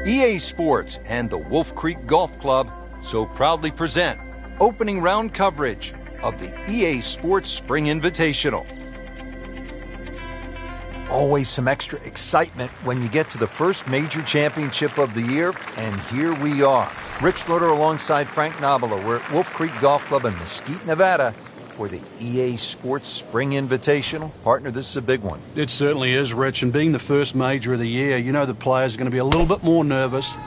EA Sports and the Wolf Creek Golf Club so proudly present opening round coverage of the EA Sports Spring Invitational. Always some extra excitement when you get to the first major championship of the year, and here we are. Rich Loader alongside Frank Nobilo. We're at Wolf Creek Golf Club in Mesquite, Nevada for the EA Sports Spring Invitational. Partner, this is a big one. It certainly is, Rich, and being the first major of the year, you know the players are going to be a little bit more nervous.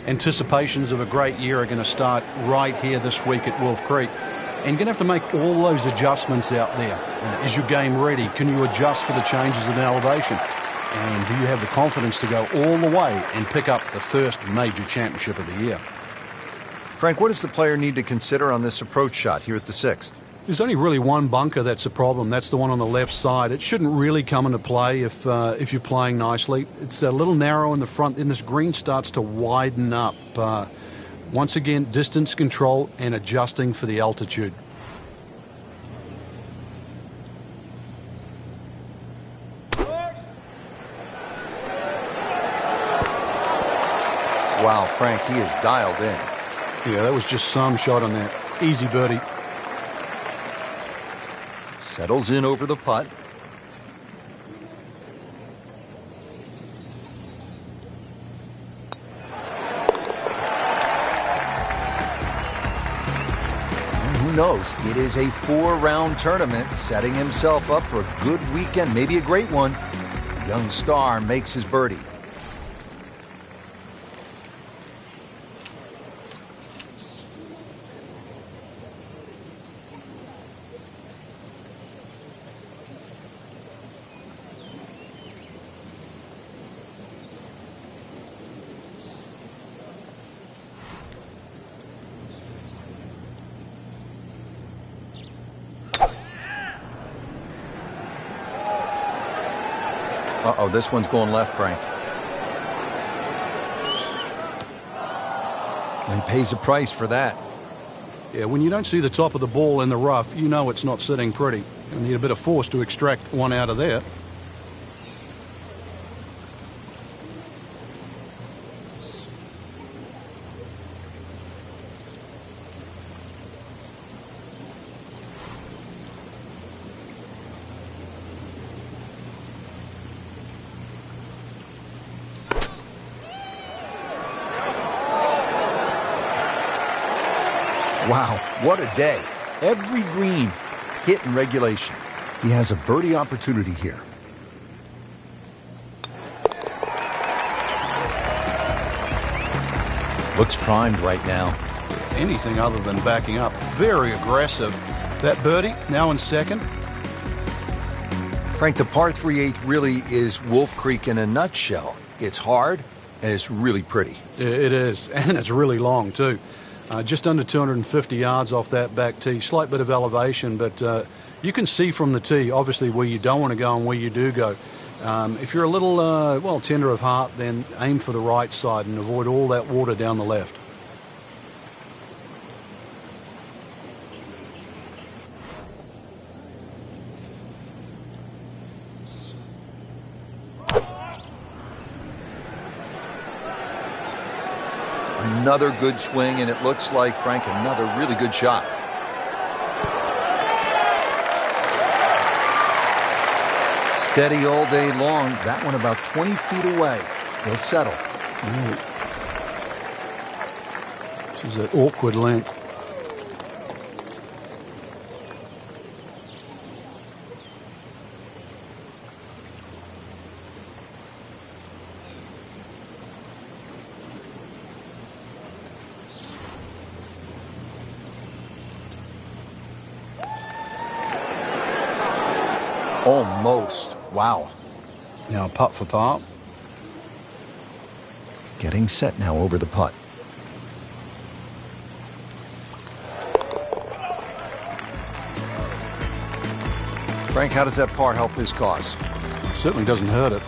Anticipations of a great year are going to start right here this week at Wolf Creek. And you're going to have to make all those adjustments out there. Is your game ready? Can you adjust for the changes in elevation? And do you have the confidence to go all the way and pick up the first major championship of the year? Frank, what does the player need to consider on this approach shot here at the 6th? There's only really one bunker that's a problem. That's the one on the left side. It shouldn't really come into play if you're playing nicely. It's a little narrow in the front, and this green starts to widen up. Once again, distance control and adjusting for the altitude. Wow, Frank, he is dialed in. Yeah, that was just some shot on that. Easy birdie. Settles in over the putt. Who knows? It is a 4-round tournament, setting himself up for a good weekend, maybe a great one. Young star makes his birdie. Uh-oh, this one's going left, Frank. And he pays a price for that. Yeah, when you don't see the top of the ball in the rough, you know it's not sitting pretty. You need a bit of force to extract one out of there. Wow, what a day. Every green hit in regulation. He has a birdie opportunity here. Looks primed right now. Anything other than backing up. Very aggressive. That birdie, now in second. Frank, the par 3/8 really is Wolf Creek in a nutshell. It's hard, and it's really pretty. It is, and it's really long, too. Just under 250 yards off that back tee. Slight bit of elevation, but you can see from the tee, obviously, where you don't want to go and where you do go. If you're a little, tender of heart, then aim for the right side and avoid all that water down the left. Another good swing, and it looks like, Frank, another really good shot. Steady all day long. That one about 20 feet away. He'll settle. This is an awkward length. Almost. Wow. Now putt for par. Getting set now over the putt. Frank, how does that par help his cause? It certainly doesn't hurt it.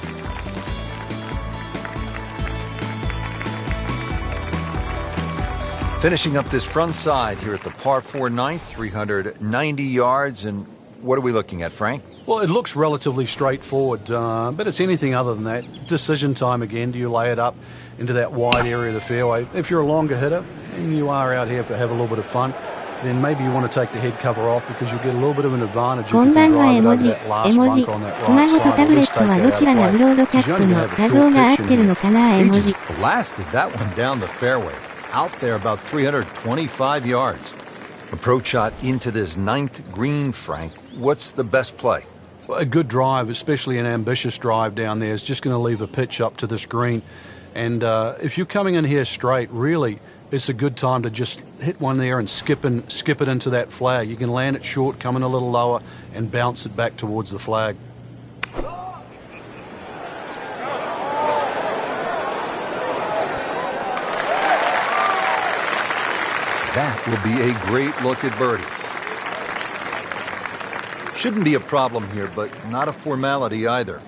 Finishing up this front side here at the par 4 ninth, 390 yards, and what are we looking at, Frank? Well, it looks relatively straightforward, but it's anything other than that. Decision time again. Do you lay it up into that wide area of the fairway? If you're a longer hitter and you are out here to have a little bit of fun, then maybe you want to take the head cover off because you get a little bit of an advantage if you can drive it over that last bunker on that right side. Or just take that out of play. He's only going to have a short pitch in here. He just blasted that one down the fairway. Out there about 325 yards. Approach shot into this 9th green, Frank. What's the best play? A good drive, especially an ambitious drive down there, is just going to leave a pitch up to this green. And if you're coming in here straight, really, it's a good time to just hit one there and skip it into that flag. You can land it short, come in a little lower, and bounce it back towards the flag. That will be a great look at birdie. Shouldn't be a problem here, but not a formality either.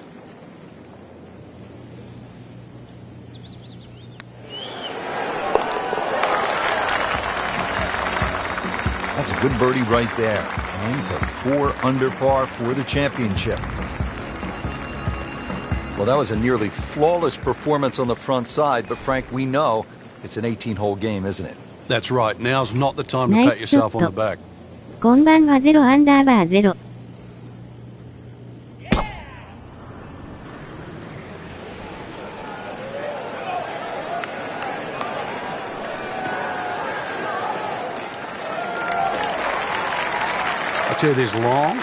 That's a good birdie right there. And to 4 under par for the championship. Well, that was a nearly flawless performance on the front side, but Frank, we know it's an 18-hole game, isn't it? That's right. Now's not the time to pat yourself on the back. 今晩は0アンダーバー0。I tell you, there's long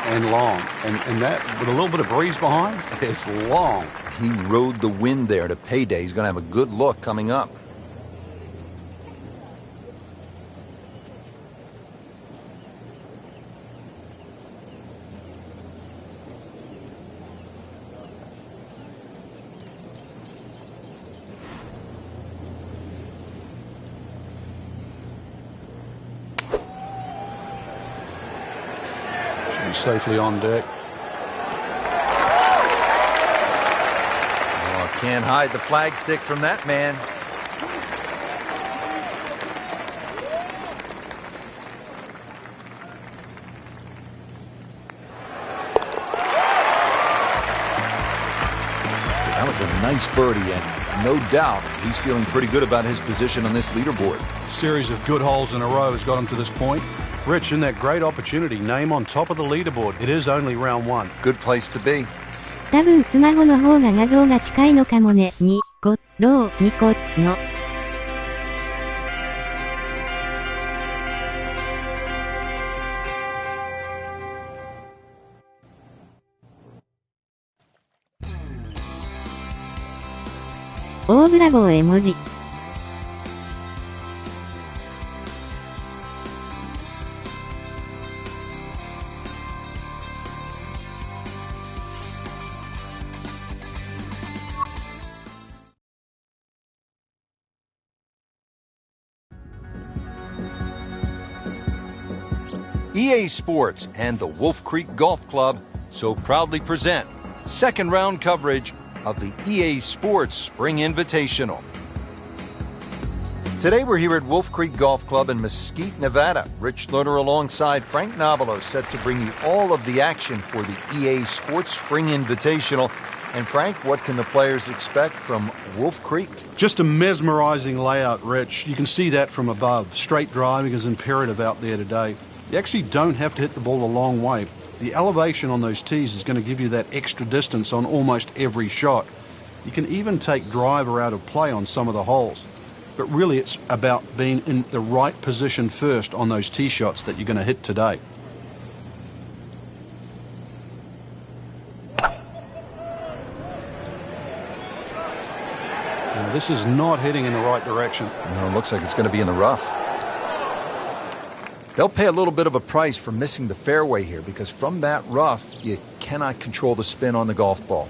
and long, and that with a little bit of breeze behind, it's long. He rode the wind there to payday. He's going to have a good look coming up. Safely on deck. Oh, can't hide the flagstick from that man. That was a nice birdie, and no doubt he's feeling pretty good about his position on this leaderboard. Series of good holes in a row has got him to this point. Rich, in that great opportunity, name on top of the leaderboard. It is only round 1. Good place to be. 多分スマホの方が画像が近いのかもね。2個、ロー、2個、の。オーブラボー絵文字。EA Sports and the Wolf Creek Golf Club so proudly present second round coverage of the EA Sports Spring Invitational. Today we're here at Wolf Creek Golf Club in Mesquite, Nevada. Rich Lerner alongside Frank Nobilo set to bring you all of the action for the EA Sports Spring Invitational. And Frank, what can the players expect from Wolf Creek? Just a mesmerizing layout, Rich. You can see that from above. Straight driving is imperative out there today. You actually don't have to hit the ball a long way. The elevation on those tees is going to give you that extra distance on almost every shot. You can even take driver out of play on some of the holes. But really it's about being in the right position first on those tee shots that you're going to hit today. Now, this is not heading in the right direction. Well, it looks like it's going to be in the rough. They'll pay a little bit of a price for missing the fairway here because from that rough, you cannot control the spin on the golf ball.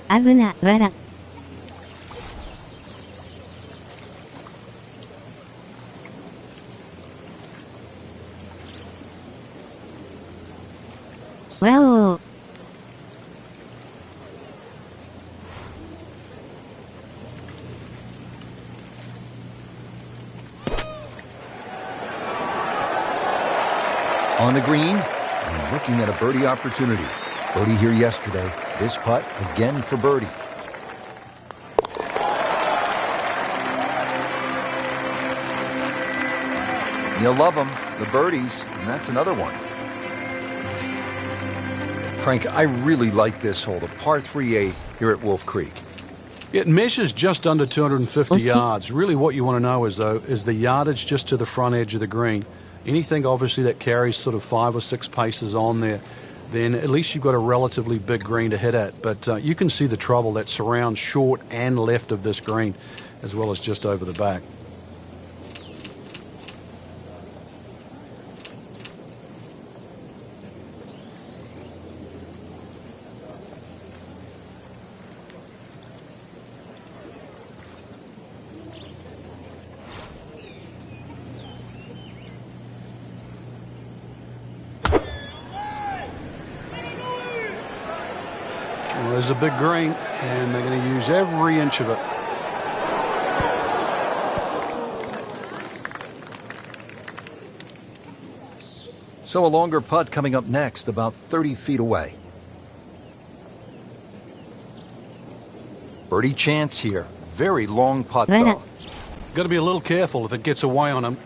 Abuna, wara. Wow. On the green, and looking at a birdie opportunity. Birdie here yesterday. This putt again for birdie. You'll love them, the birdies, and that's another one. Frank, I really like this hole, the par 3/8 here at Wolf Creek. It measures just under 250 yards. Really what you want to know is the yardage just to the front edge of the green. Anything obviously that carries sort of 5 or 6 paces on there, then at least you've got a relatively big green to hit at. But you can see the trouble that surrounds short and left of this green, as well as just over the back. Well, there's a big green, and they're going to use every inch of it. So a longer putt coming up next, about 30 feet away. Birdie chance here. Very long putt, though. Got to be a little careful if it gets away on him.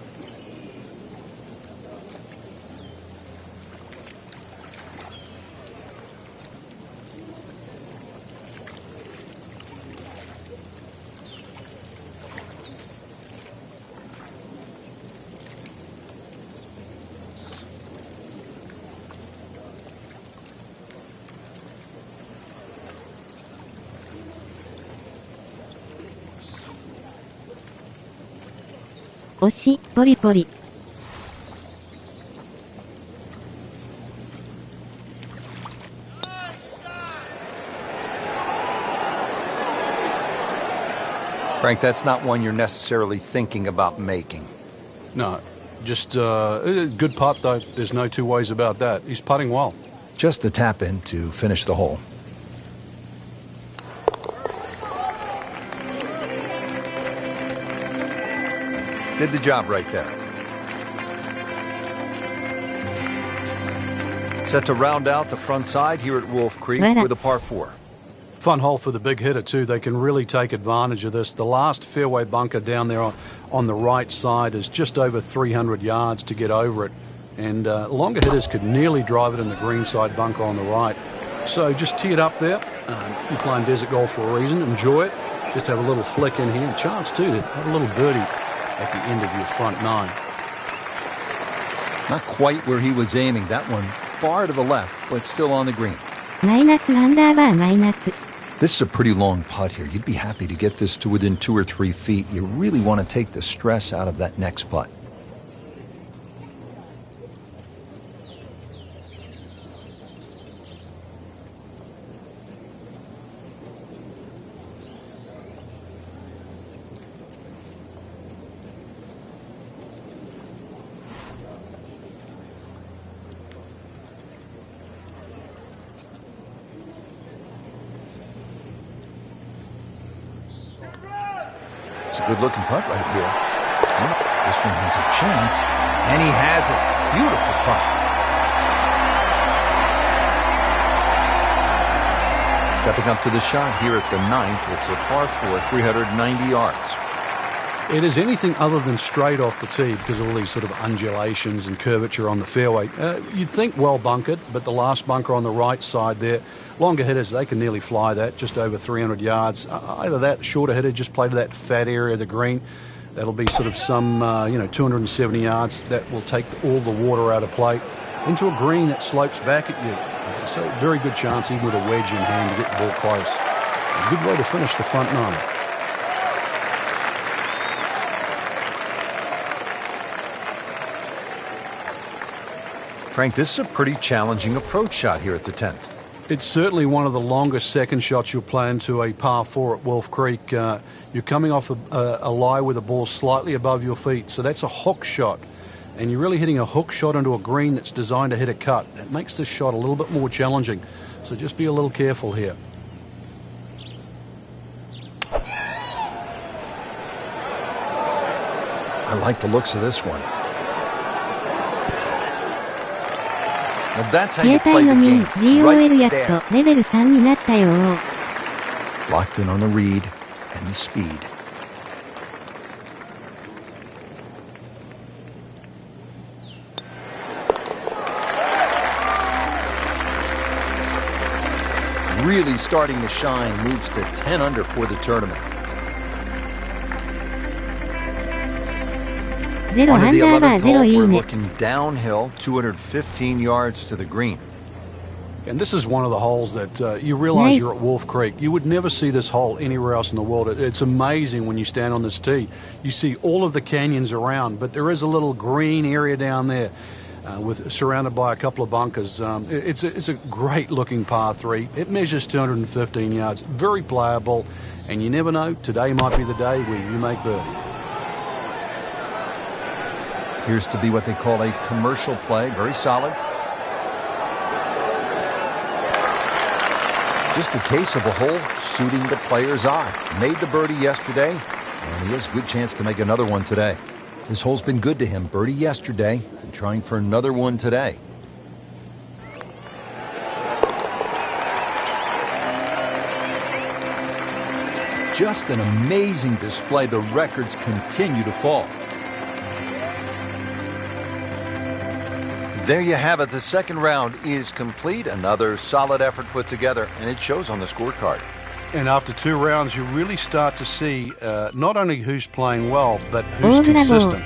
惜し、ポリポリ。Frank, that's not one you're necessarily thinking about making. No, just a good putt, though. There's no two ways about that. He's putting well. Just a tap in to finish the hole. Did the job right there. Set to round out the front side here at Wolf Creek with a par 4. Fun hole for the big hitter, too. They can really take advantage of this. The last fairway bunker down there on the right side is just over 300 yards to get over it. And longer hitters could nearly drive it in the green side bunker on the right. So just tee it up there. You're playing desert golf for a reason. Enjoy it. Just have a little flick in here. Chance, too, to have a little birdie at the end of your front 9. Not quite where he was aiming. That one far to the left, but still on the green. -アンダーバー-. This is a pretty long putt here. You'd be happy to get this to within 2 or 3 feet. You really want to take the stress out of that next putt. It's a good-looking putt right here. Oh, this one has a chance, and he has it. Beautiful putt. Stepping up to the shot here at the 9th. It's a par 4, 390 yards. It is anything other than straight off the tee because of all these sort of undulations and curvature on the fairway. You'd think well bunkered, but the last bunker on the right side there, longer hitters, they can nearly fly that, just over 300 yards. Either that, the shorter hitter just play to that fat area of the green. That'll be sort of some, 270 yards. That will take all the water out of play into a green that slopes back at you. So very good chance, even with a wedge in hand, to get the ball close. A good way to finish the front 9. Frank, this is a pretty challenging approach shot here at the 10th. It's certainly one of the longest second shots you'll play into a par 4 at Wolf Creek. You're coming off a lie with a ball slightly above your feet, so that's a hook shot. And you're really hitting a hook shot into a green that's designed to hit a cut. That makes this shot a little bit more challenging, so just be a little careful here. I like the looks of this one. Well, that's how 携 you 帯 play の the 民 game. GOL や Right っ there. とレベル3になったよ。 Locked in on the read and the speed. Really starting to shine, moves to 10 under for the tournament. 0 ア On ン to the ダーバー 11th 0 hole, いい we're ね。 looking downhill, 215 yards to the green. And this is one of the holes that you realize Nice. you're at Wolf Creek. You would never see this hole anywhere else in the world. It's amazing when you stand on this tee. You see all of the canyons around, but there is a little green area down there surrounded by a couple of bunkers. It's a great-looking par 3. It measures 215 yards, very playable, and you never know, today might be the day where you make birdie. Appears to be what they call a commercial play, very solid. Just a case of a hole suiting the player's eye. Made the birdie yesterday, and he has a good chance to make another one today. This hole's been good to him. Birdie yesterday, and trying for another one today. Just an amazing display. The records continue to fall. There you have it. The second round is complete. Another solid effort put together, and it shows on the scorecard. And after 2 rounds, you really start to see not only who's playing well, but who's 大ブラボー consistent.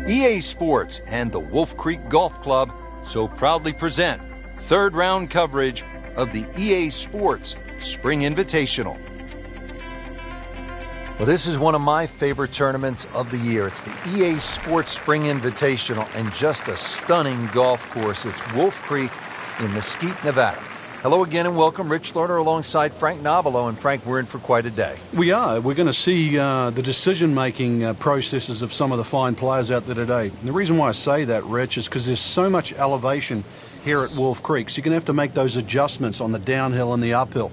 EA Sports and the Wolf Creek Golf Club so proudly present third round coverage of the EA Sports Spring Invitational. Well, this is one of my favorite tournaments of the year. It's the EA Sports Spring Invitational, and just a stunning golf course. It's Wolf Creek in Mesquite, Nevada. Hello again and welcome. Rich Lerner alongside Frank Nobilo. And Frank, we're in for quite a day. We are. We're going to see the decision-making processes of some of the fine players out there today. And the reason why I say that, Rich, is because there's so much elevation here at Wolf Creek. So you're going to have to make those adjustments on the downhill and the uphill.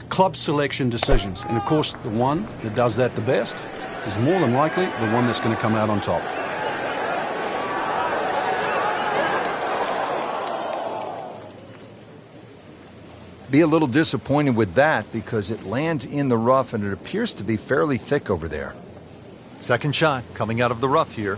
Club selection decisions. And, of course, the one that does that the best is more than likely the one that's going to come out on top. Be a little disappointed with that because it lands in the rough and it appears to be fairly thick over there. Second shot coming out of the rough here.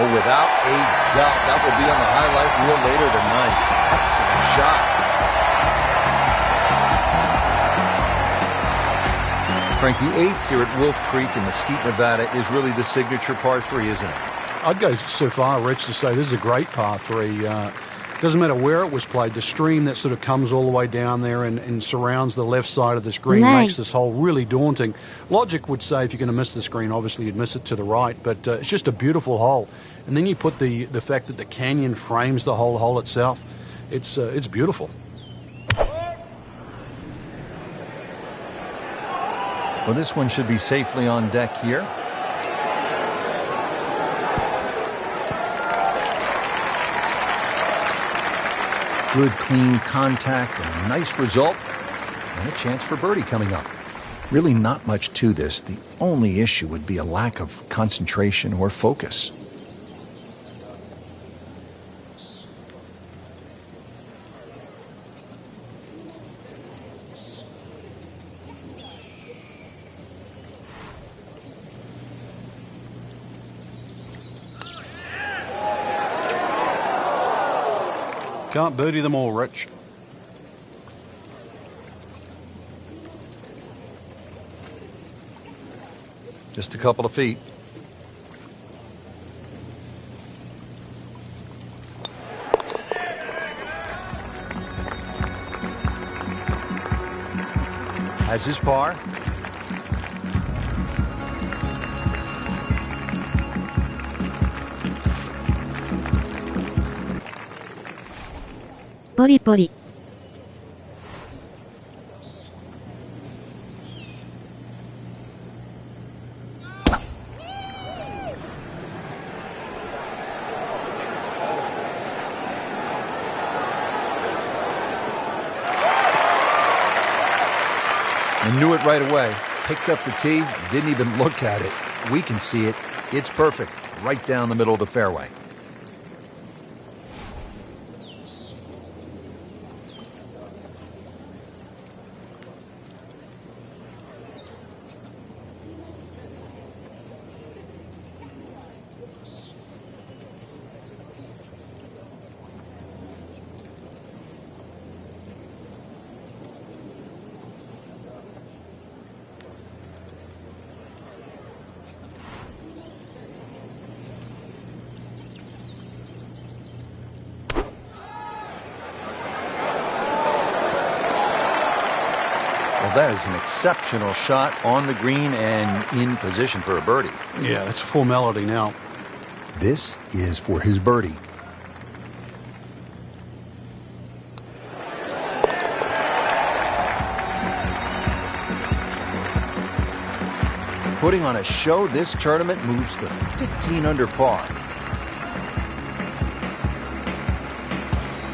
Without a doubt, that will be on the highlight reel later tonight. Excellent shot. Frank, the 8th here at Wolf Creek in Mesquite, Nevada is really the signature par 3, isn't it? I'd go so far, Rich, to say this is a great par 3. Doesn't matter where it was played. The stream that sort of comes all the way down there and surrounds the left side of the screen makes this hole really daunting. Logic would say if you're going to miss the screen, obviously you'd miss it to the right, but it's just a beautiful hole. And then you put the fact that the canyon frames the whole hole itself. It's beautiful. Well, this one should be safely on deck here. Good, clean contact and a nice result, and a chance for birdie coming up. Really not much to this. The only issue would be a lack of concentration or focus. Can't birdie them all, Rich. Just a couple of feet. Has his par.ポリポリ。I knew it right away. Picked up the tee, didn't even look at it. We can see it. It's perfect. Right down the middle of the fairway. Well, that is an exceptional shot on the green and in position for a birdie. Yeah, that's a formality now. This is for his birdie. Putting on a show, this tournament moves to 15 under par.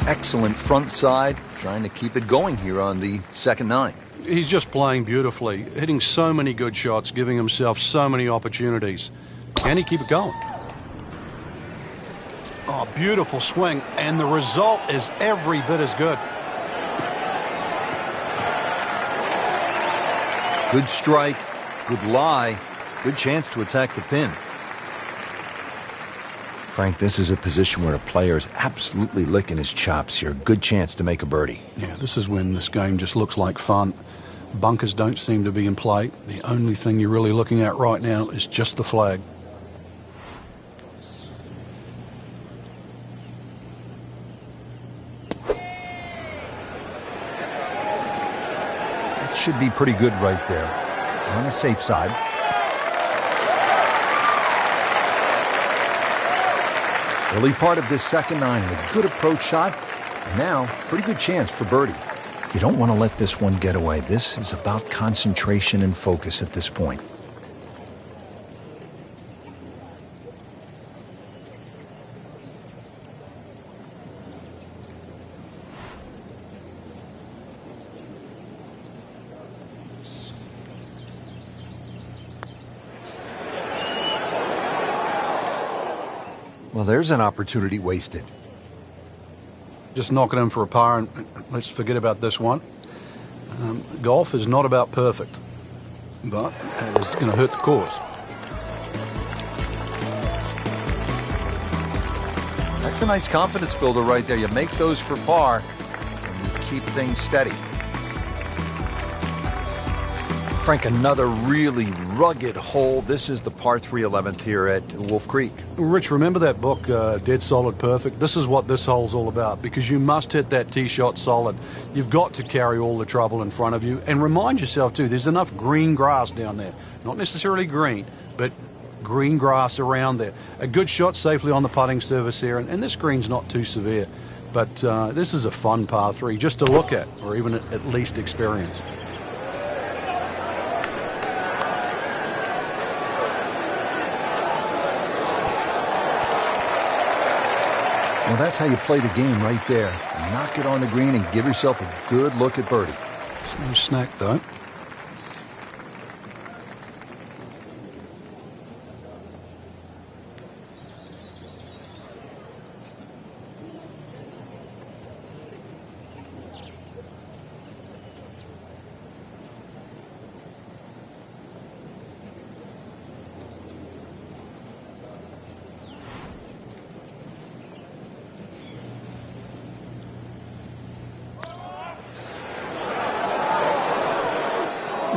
Excellent front side, trying to keep it going here on the second nine. He's just playing beautifully, hitting so many good shots, giving himself so many opportunities. Can he keep it going? Oh, beautiful swing, and the result is every bit as good. Good strike, good lie, good chance to attack the pin. Frank, this is a position where a player is absolutely licking his chops here. Good chance to make a birdie. Yeah, this is when this game just looks like fun. Bunkers don't seem to be in play. The only thing you're really looking at right now is just the flag. It should be pretty good right there. On the safe side. Early part of this second nine, a good approach shot. And now, pretty good chance for birdie. You don't want to let this one get away. This is about concentration and focus at this point. Well, there's an opportunity wasted. Just knock it in for a par, and let's forget about this one. Golf is not about perfect, but it's going to hurt the cause. That's a nice confidence builder right there. You make those for par, and you keep things steady. Frank, another really rugged hole. This is the par 3 11th here at Wolf Creek. Rich, remember that book, Dead Solid Perfect? This is what this hole's all about, because you must hit that tee shot solid. You've got to carry all the trouble in front of you. And remind yourself, too, there's enough green grass down there. Not necessarily green, but green grass around there. A good shot safely on the putting surface here, and this green's not too severe. But this is a fun par 3 just to look at, or even at least experience. Well, that's how you play the game right there. Knock it on the green and give yourself a good look at birdie. It's no snack, though.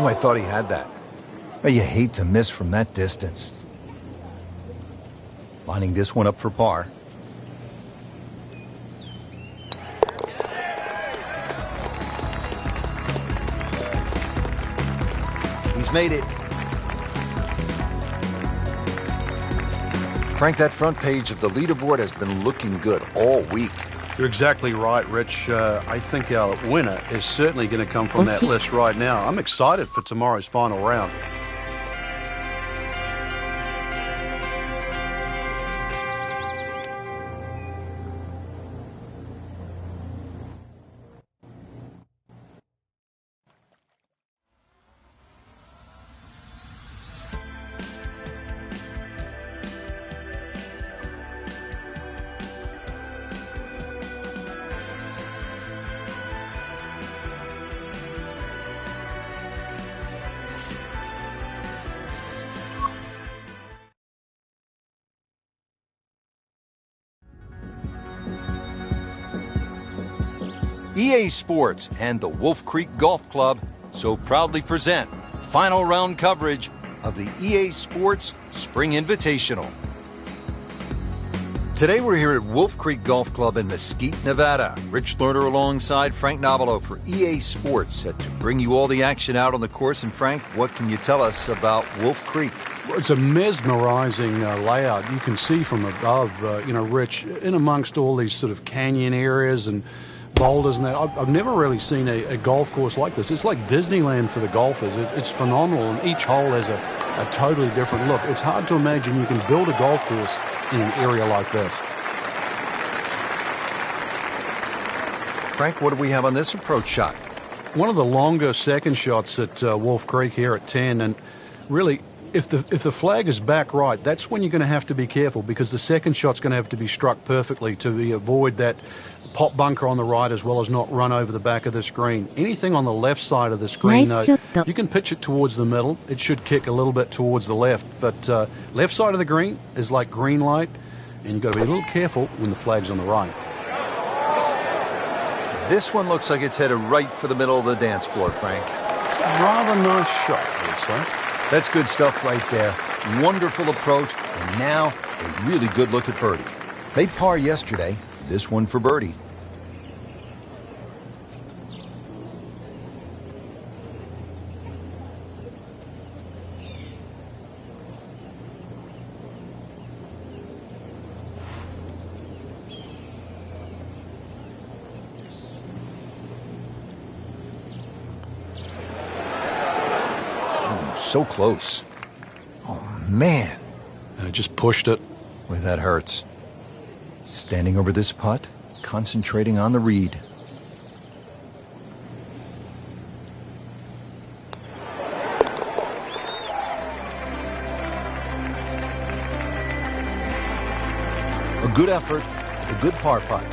Oh, I thought he had that. But you hate to miss from that distance. Lining this one up for par. He's made it. Frank, that front page of the leaderboard has been looking good all week. You're exactly right, Rich. I think our winner is certainly going to come from that list right now. I'm excited for tomorrow's final round. EA Sports and the Wolf Creek Golf Club so proudly present final round coverage of the EA Sports Spring Invitational. Today we're here at Wolf Creek Golf Club in Mesquite, Nevada. Rich Lerner alongside Frank Nobilo for EA Sports, set to bring you all the action out on the course. And Frank, what can you tell us about Wolf Creek? Well, it's a mesmerizing layout. You can see from above, Rich, in amongst all these sort of canyon areas and boulders and that. I've never really seen a golf course like this. It's like Disneyland for the golfers. It's phenomenal, and each hole has a totally different look. It's hard to imagine you can build a golf course in an area like this. Frank, what do we have on this approach shot? One of the longer second shots at Wolf Creek here at 10, and really, if the flag is back right, that's when you're going to have to be careful, because the second shot's going to have to be struck perfectly to avoid that pop bunker on the right, as well as not run over the back of the screen. Anything on the left side of the screen, you can pitch it towards the middle. It should kick a little bit towards the left, but left side of the green is like green light, and you've got to be a little careful when the flag's on the right. This one looks like it's headed right for the middle of the dance floor, Frank. Rather nice shot, I would say. That's good stuff right there. Wonderful approach, and now a really good look at birdie. Made par yesterday, this one for birdie. So close. Oh, man. I just pushed it. Boy, that hurts. Standing over this putt, concentrating on the read. A good effort, a good par putt.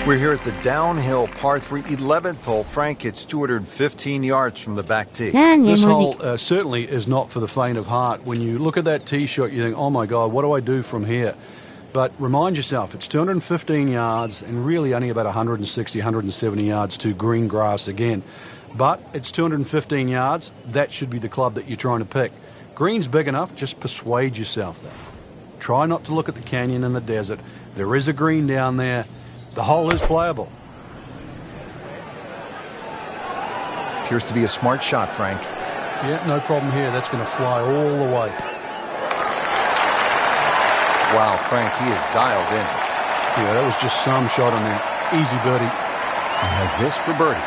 We're here at the downhill par 3 11th hole. Frank, it's 215 yards from the back tee. This hole certainly is not for the faint of heart. When you look at that tee shot, you think, oh my God, what do I do from here? But remind yourself, it's 215 yards and really only about 160, 170 yards to green grass again. But it's 215 yards. That should be the club that you're trying to pick. Green's big enough, just persuade yourself that. Try not to look at the canyon and the desert. There is a green down there. The hole is playable. Appears to be a smart shot, Frank. Yeah, no problem here. That's going to fly all the way. Wow, Frank, he is dialed in. Yeah, that was just some shot on that. Easy birdie. He has this for birdie.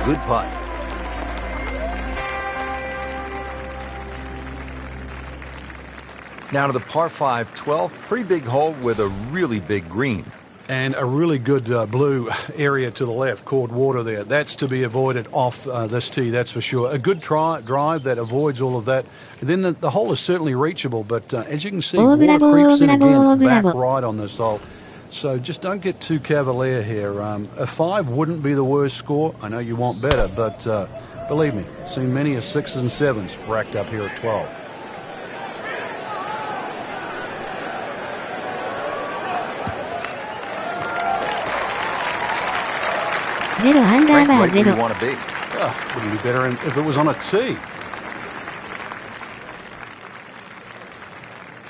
Good putt. Now to the par 5, 12th. Pretty big hole with a really big green. And a really good blue area to the left, called water there. That's to be avoided off this tee, that's for sure. A good drive that avoids all of that. And then the hole is certainly reachable, but as you can see, water creeps in again back right on this hole. So just don't get too cavalier here. A 5 wouldn't be the worst score. I know you want better, but Believe me, seen many as 6s and 7s racked up here at 12. Zero under Frank, bar right where you zero. want to be. Wouldn't be better if it was on a tee.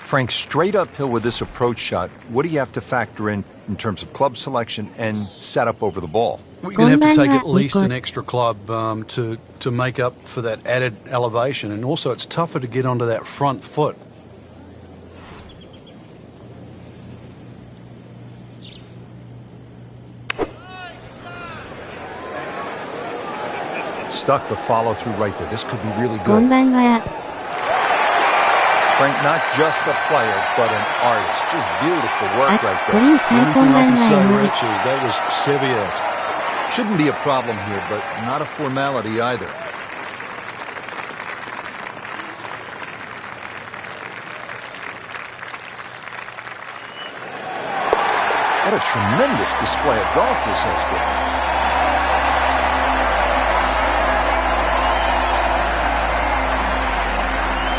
Frank, straight uphill with this approach shot, what do you have to factor in terms of club selection and setup over the ball? Well, you're going to have to take at least an extra club to make up for that added elevation. And also it's tougher to get onto that front foot. Stuck the follow through right there. This could be really こん good. ばんは。 Frank, not just a player, but an artist. Just beautiful work あ、 right コ there. リンちゃんこん Anything ば I ん can は say, 絵文字。 Rich, is that was Sevier. Shouldn't be a problem here, but not a formality either. What a tremendous display of golf this has been.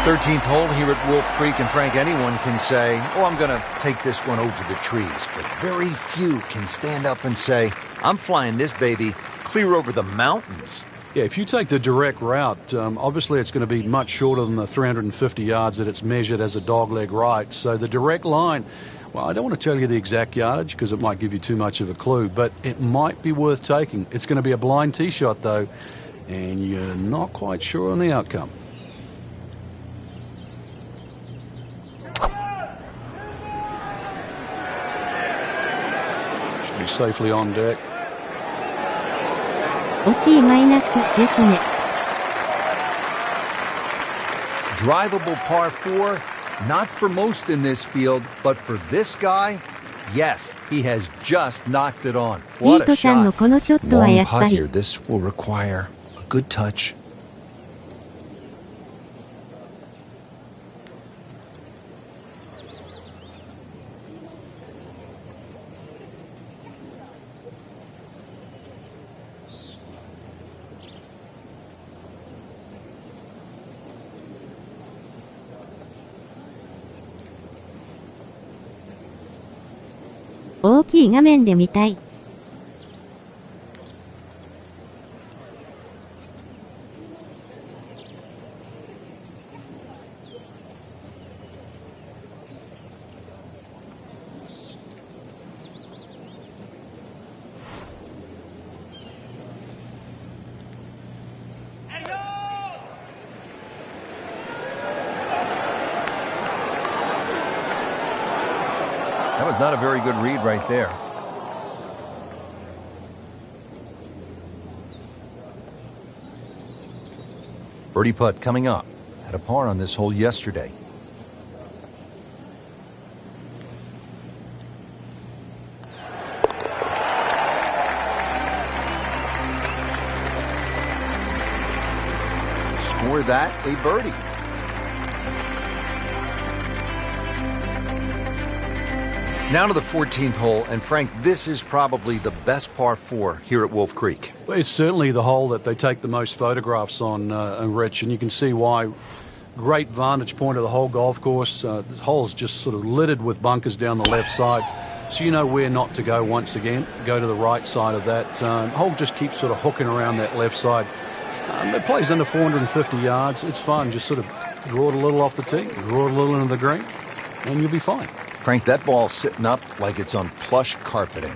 Thirteenth hole here at Wolf Creek, and Frank, anyone can say, oh, I'm going to take this one over the trees. But very few can stand up and say, I'm flying this baby clear over the mountains. Yeah, if you take the direct route, obviously it's going to be much shorter than the 350 yards that it's measured as a dogleg right. So the direct line, well, I don't want to tell you the exact yardage because it might give you too much of a clue, but it might be worth taking. It's going to be a blind tee shot, though, and you're not quite sure on the outcome. Should be safely on deck. 惜しいマイナスですね。 Drivable par 4, not for most in this field, but for this guy, yes, he has just knocked it on. ビー What ト a さんの shot. このショットは Long やっ putt ぱり here. This will require a good touch.「大きい画面で見たい」 That was not a very good read right there. Birdie putt coming up. Had a par on this hole yesterday. Score that a birdie. Now to the 14th hole, and Frank, this is probably the best par 4 here at Wolf Creek. Well, it's certainly the hole that they take the most photographs on, Rich, and you can see why. Great vantage point of the whole golf course. The hole's just sort of littered with bunkers down the left side, so you know where not to go once again. Go to the right side of that. Hole just keeps sort of hooking around that left side. It plays under 450 yards. It's fun. Just sort of draw it a little off the tee, draw it a little into the green, and you'll be fine. Frank, that ball's sitting up like it's on plush carpeting.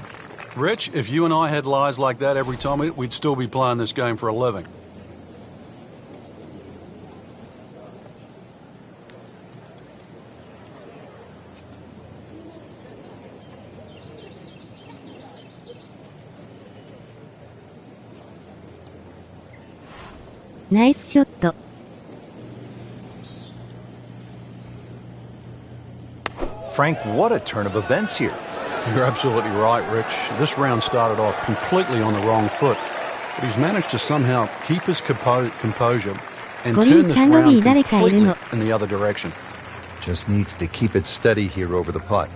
Rich, if you and I had lies like that every time, we'd still be playing this game for a living. Nice shot. Frank, what a turn of events here. You're absolutely right, Rich. This round started off completely on the wrong foot, but he's managed to somehow keep his composure and turn this round completely in the other direction. Just needs to keep it steady here over the putt.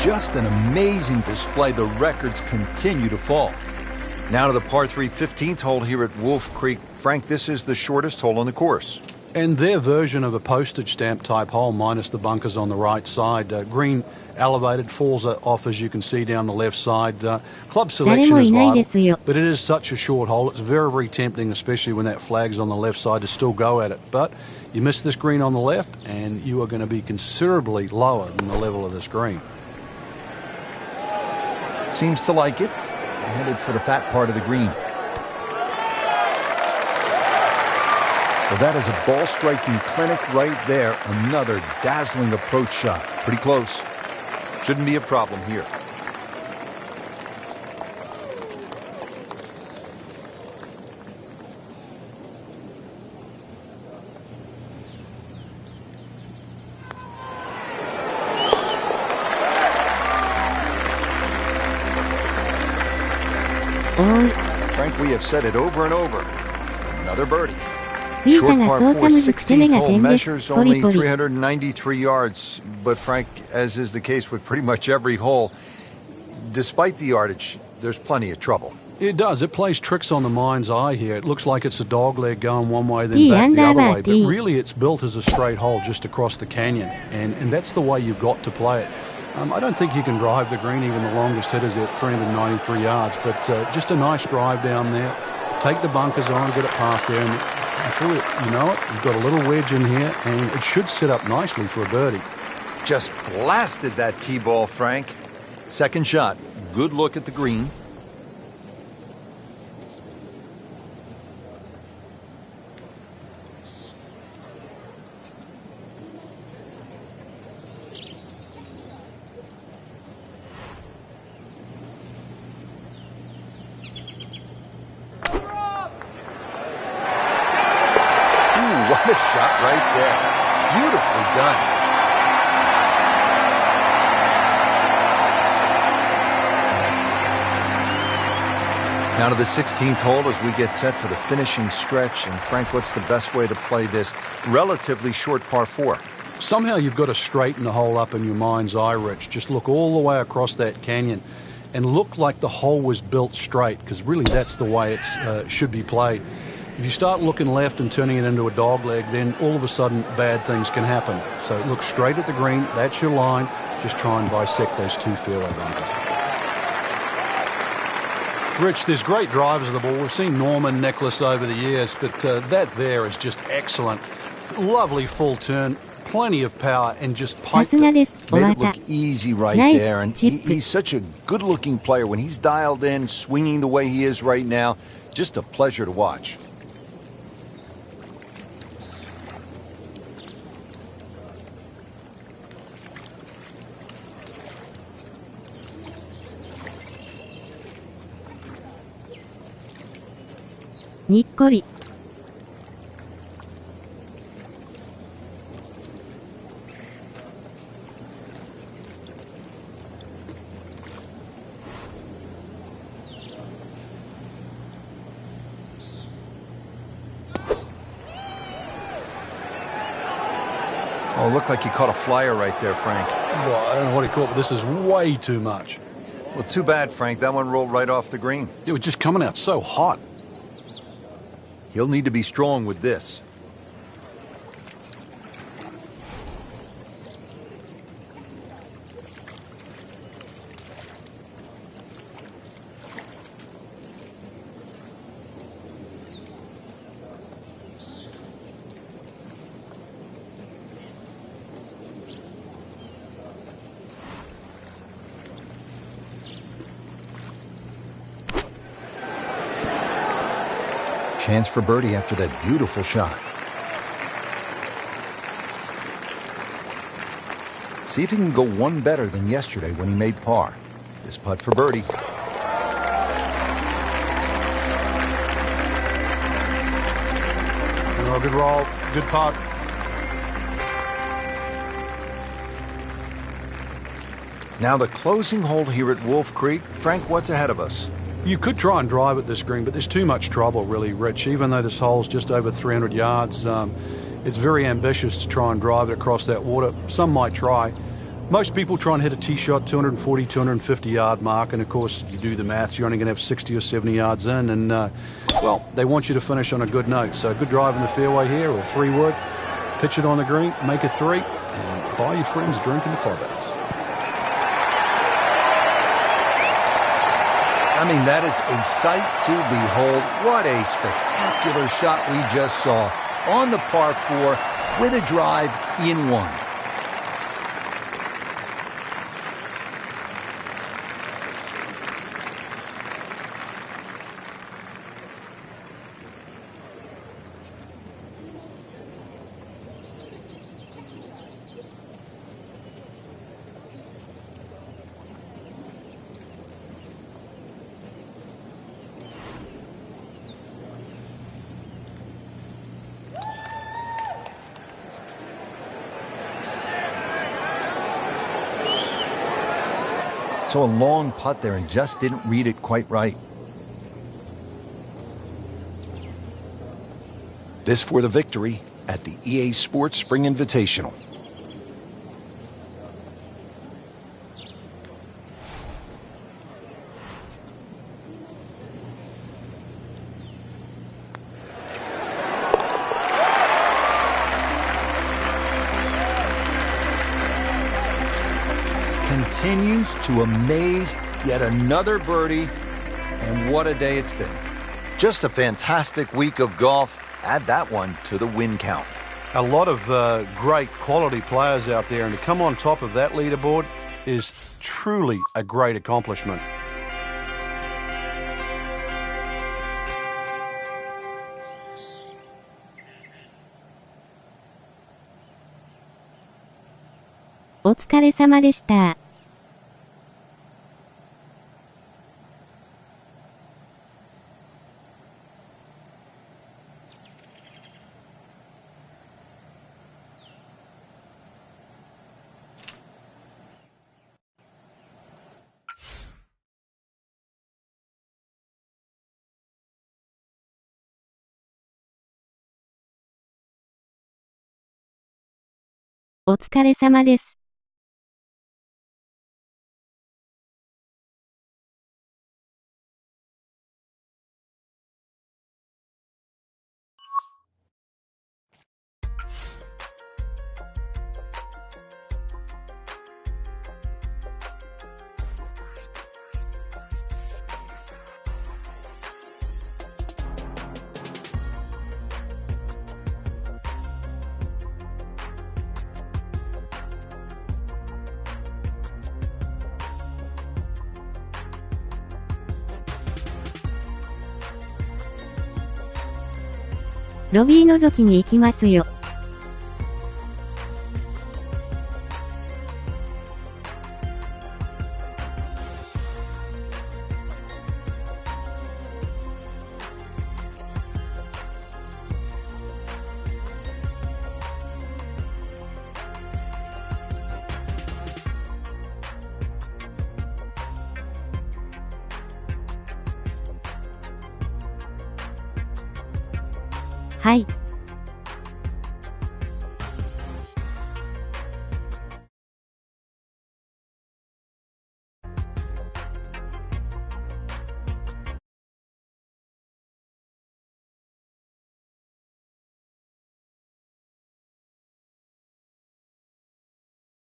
just an amazing display. The records continue to fall. Now to the par 3 15th hole here at Wolf Creek. Frank, this is the shortest hole on the course. And their version of a postage stamp type hole, minus the bunkers on the right side. Green elevated, falls off as you can see down the left side. Club selection is vital, but it is such a short hole. It's very, very tempting, especially when that flag's on the left side, to still go at it. But you miss this green on the left, and you are going to be considerably lower than the level of this green. Seems to like it. Headed for the fat part of the green. Well, that is a ball-striking clinic right there. Another dazzling approach shot. Pretty close. Shouldn't be a problem here. Frank, we have said it over and over. Another birdie. Short par 4, 16th hole measures only 393 yards. But Frank, as is the case with pretty much every hole, despite the yardage, there's plenty of trouble. It does. It plays tricks on the mind's eye here. It looks like it's a dog leg going one way, then back the other way. But really, it's built as a straight hole just across the canyon. And that's the way you've got to play it. I don't think you can drive the green, even the longest hitters at 393 yards. But just a nice drive down there. Take the bunkers on, get it past there. And before you know it, you've got a little wedge in here, and it should sit up nicely for a birdie. Just blasted that tee ball, Frank. Second shot. Good look at the green. What a shot right there. Beautifully done. Now to the 16th hole as we get set for the finishing stretch. And Frank, what's the best way to play this relatively short par 4? Somehow you've got to straighten the hole up in your mind's eye, Rich. Just look all the way across that canyon and look like the hole was built straight, because really that's the way it should be played. If you start looking left and turning it into a dog leg, then all of a sudden bad things can happen. So look straight at the green. That's your line. Just try and bisect those two fairway bunkers. Rich, there's great drivers of the ball. We've seen Norman, Nicholas over the years, but that there is just excellent. Lovely full turn, plenty of power, and just piped it. Made it look easy right there. And he's such a good-looking player. When he's dialed in, swinging the way he is right now, just a pleasure to watch. Nikkori. Oh, looked like he caught a flyer right there, Frank. Well, I don't know what he caught, but this is way too much. Well, too bad, Frank. That one rolled right off the green. It was just coming out so hot. He'll need to be strong with this. Chance for birdie after that beautiful shot. See if he can go one better than yesterday when he made par. This putt for birdie. Oh, good roll, good putt. Now the closing hole here at Wolf Creek. Frank, what's ahead of us? You could try and drive at this green, but there's too much trouble, really, Rich. Even though this hole's just over 300 yards, it's very ambitious to try and drive it across that water. Some might try. Most people try and hit a tee shot 240, 250 yard mark, and of course you do the maths, you're only going to have 60 or 70 yards in, and well, they want you to finish on a good note. So good drive in the fairway here, or 3-wood, pitch it on the green, make a 3, and buy your friends a drink in the clubhouse. I mean, that is a sight to behold. What a spectacular shot we just saw on the par 4 with a drive in 1. So a long putt there and just didn't read it quite right. This for the victory at the EA Sports Spring Invitational. Continues to amaze, yet another birdie, and what a day it's been. Just a fantastic week of golf. Add that one to the win count. A lot of great quality players out there, and to come on top of that leaderboard is truly a great accomplishment.お疲れ様でした。お疲れ様です。ロビー覗きに行きますよ。はい。